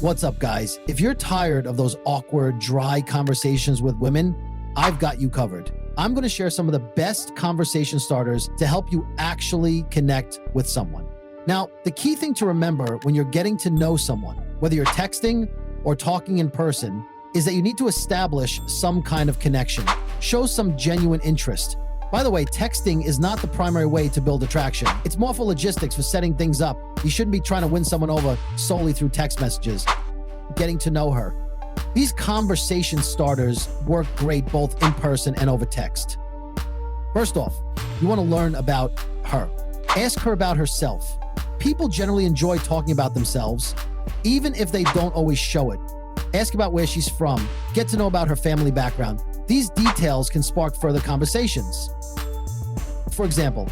What's up, guys? If you're tired of those awkward, dry conversations with women, I've got you covered. I'm going to share some of the best conversation starters to help you actually connect with someone. Now, the key thing to remember when you're getting to know someone, whether you're texting or talking in person, is that you need to establish some kind of connection. Show some genuine interest. By the way, texting is not the primary way to build attraction. It's more for logistics, for setting things up. You shouldn't be trying to win someone over solely through text messages. Getting to know her. These conversation starters work great both in person and over text. First off, you want to learn about her. Ask her about herself. People generally enjoy talking about themselves, even if they don't always show it. Ask about where she's from. Get to know about her family background. These details can spark further conversations. For example,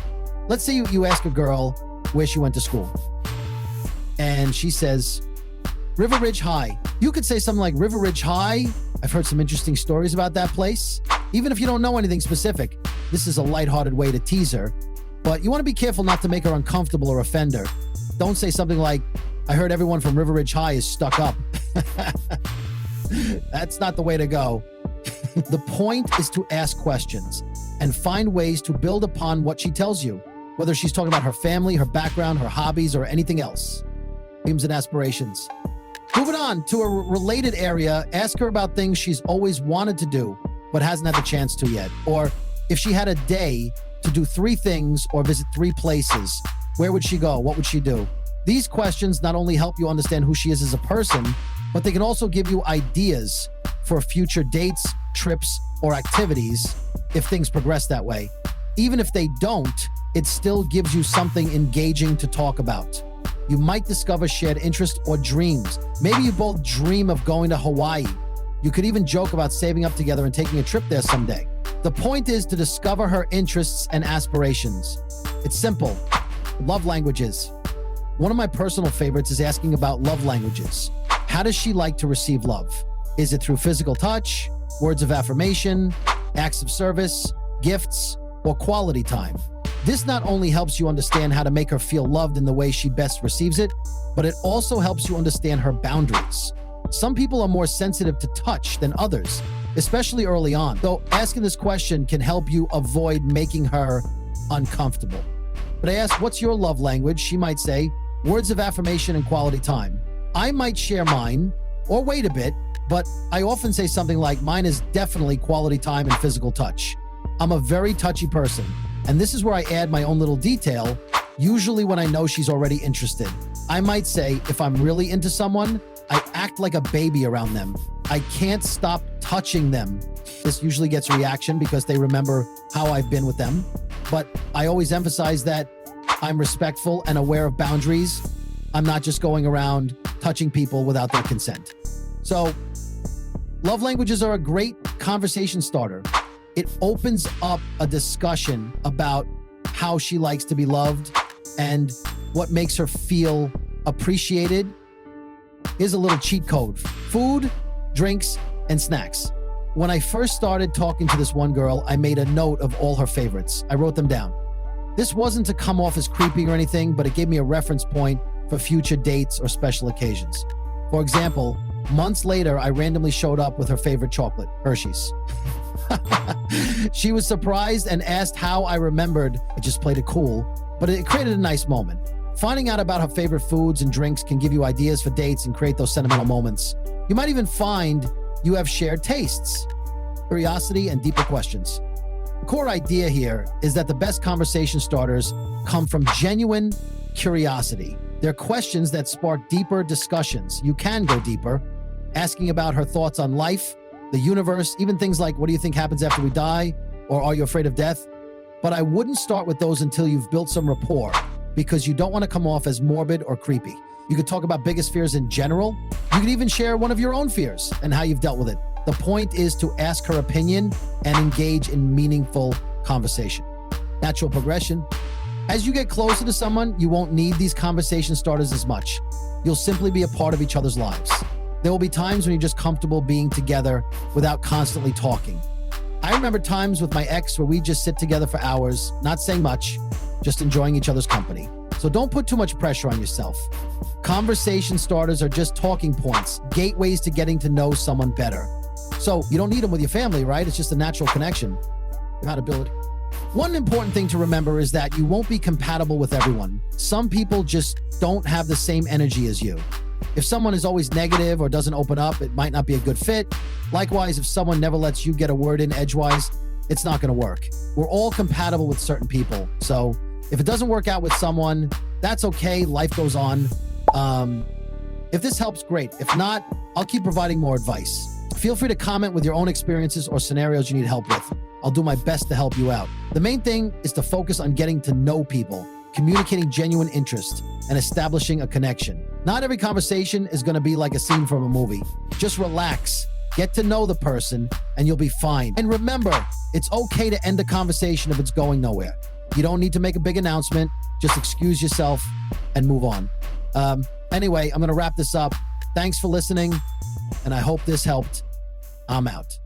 let's say you ask a girl where she went to school, and she says, River Ridge High. You could say something like, River Ridge High, I've heard some interesting stories about that place. Even if you don't know anything specific, this is a lighthearted way to tease her, but you want to be careful not to make her uncomfortable or offend her. Don't say something like, I heard everyone from River Ridge High is stuck up. That's not the way to go. The point is to ask questions and find ways to build upon what she tells you, whether she's talking about her family, her background, her hobbies, or anything else. Dreams and aspirations. Moving on to a related area, ask her about things she's always wanted to do, but hasn't had the chance to yet. Or if she had a day to do 3 things or visit 3 places, where would she go? What would she do? These questions not only help you understand who she is as a person, but they can also give you ideas for future dates, trips, or activities if things progress that way. Even if they don't, it still gives you something engaging to talk about. You might discover shared interests or dreams. Maybe you both dream of going to Hawaii. You could even joke about saving up together and taking a trip there someday. The point is to discover her interests and aspirations. It's simple. Love languages. One of my personal favorites is asking about love languages. How does she like to receive love? Is it through physical touch, words of affirmation, acts of service, gifts, or quality time? This not only helps you understand how to make her feel loved in the way she best receives it, but it also helps you understand her boundaries. Some people are more sensitive to touch than others, especially early on. So asking this question can help you avoid making her uncomfortable. But I ask, what's your love language? She might say, words of affirmation and quality time. I might share mine, or wait a bit, but I often say something like, mine is definitely quality time and physical touch. I'm a very touchy person, and this is where I add my own little detail, usually when I know she's already interested. I might say, if I'm really into someone, I act like a baby around them. I can't stop touching them. This usually gets a reaction because they remember how I've been with them, but I always emphasize that I'm respectful and aware of boundaries. I'm not just going around touching people without their consent. So, love languages are a great conversation starter. It opens up a discussion about how she likes to be loved and what makes her feel appreciated. Here's a little cheat code: food, drinks, and snacks. When I first started talking to this one girl, I made a note of all her favorites. I wrote them down. This wasn't to come off as creepy or anything, but it gave me a reference point for future dates or special occasions. For example, months later, I randomly showed up with her favorite chocolate, Hershey's. She was surprised and asked how I remembered. I just played it cool, but it created a nice moment. Finding out about her favorite foods and drinks can give you ideas for dates and create those sentimental moments. You might even find you have shared tastes, curiosity, and deeper questions. The core idea here is that the best conversation starters come from genuine curiosity. They're questions that spark deeper discussions. You can go deeper, asking about her thoughts on life, the universe, even things like, what do you think happens after we die? Or are you afraid of death? But I wouldn't start with those until you've built some rapport, because you don't want to come off as morbid or creepy. You could talk about biggest fears in general. You could even share one of your own fears and how you've dealt with it. The point is to ask her opinion and engage in meaningful conversation. Natural progression. As you get closer to someone, you won't need these conversation starters as much. You'll simply be a part of each other's lives. There will be times when you're just comfortable being together without constantly talking. I remember times with my ex where we just sit together for hours, not saying much, just enjoying each other's company. So don't put too much pressure on yourself. Conversation starters are just talking points, gateways to getting to know someone better. So you don't need them with your family, right? It's just a natural connection, compatibility. One important thing to remember is that you won't be compatible with everyone. Some people just don't have the same energy as you. If someone is always negative or doesn't open up, it might not be a good fit. Likewise, if someone never lets you get a word in edgewise, it's not going to work. We're all compatible with certain people. So if it doesn't work out with someone, that's okay. Life goes on. If this helps, great. If not, I'll keep providing more advice. Feel free to comment with your own experiences or scenarios you need help with. I'll do my best to help you out. The main thing is to focus on getting to know people, communicating genuine interest, and establishing a connection. Not every conversation is going to be like a scene from a movie. Just relax, get to know the person, and you'll be fine. And remember, it's okay to end a conversation if it's going nowhere. You don't need to make a big announcement. Just excuse yourself and move on. Anyway, I'm going to wrap this up. Thanks for listening, and I hope this helped. I'm out.